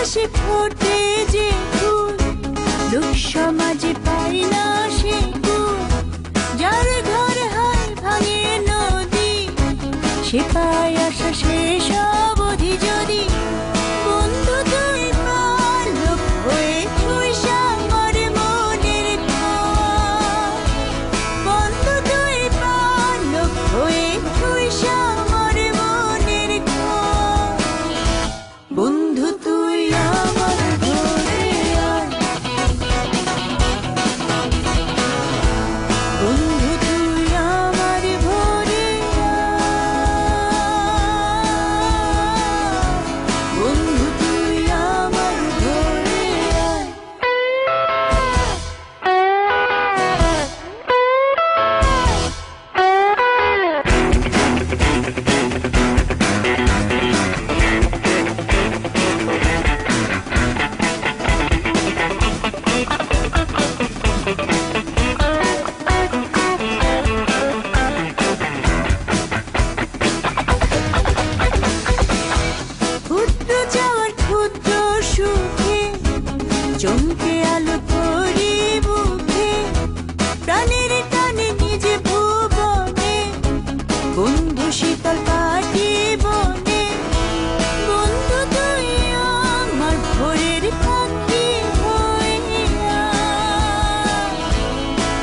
আকাশে ফোটে যে ফুল, লোক সমাজে পাই না সে কুল। যার ঘর হায় ভাঙে নদী, সে পায় আশা শেষ অবধি যদি। বন্ধু তুই পালক হয়ে ছুঁইস আমার মনের ঘর। বন্ধু তুই পালক হয়ে ছুঁইস আমার মনের ঘর। বন্ধু তুই আমার ঘরে আয়, বন্ধু তুই আমার ভোরে আয়, বন্ধু তুই আমার ঘরে আয়। ক্ষুদ্র চাওয়ার ক্ষুদ্র সুখে চমকে আলো করি বুকে, প্রাণের টানে নিজে ভুবনে, বন্ধু শীতল পাটি বনে। বন্ধু তুই আমার ভোরের পাখি হইয়া,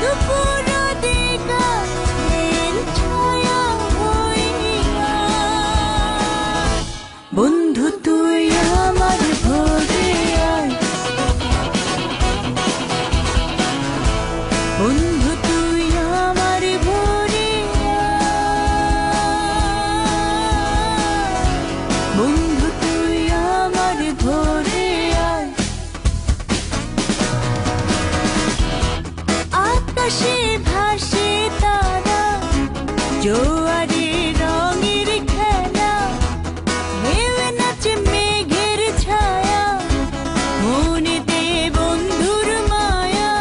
দুপুর দিগন্তের ছায়া হইয়া। বন্ধু তুই আমার ভোরে আয়, বন্ধু তুই আমার ভোরে আয়, বন্ধু তুই আমার ভোরে আয়। আকাশে ভাসে তারা, জোয়ারে রঙের খেলা, ঢেউয়ে নাচে মেঘের ছায়া, মনেতে বন্ধুর মায়া।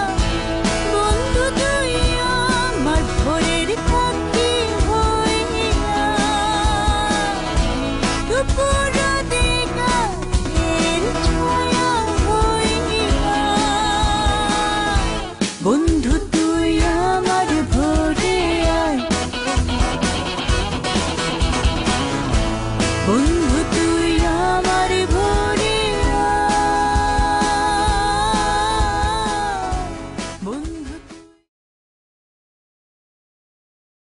বন্ধু তুই আমার ভোরের পাখি হইয়া, দুপুর দিগন্তের ছায়া হইয়া। বন্ধু তুই আমার ভোরে আয়, বন্ধু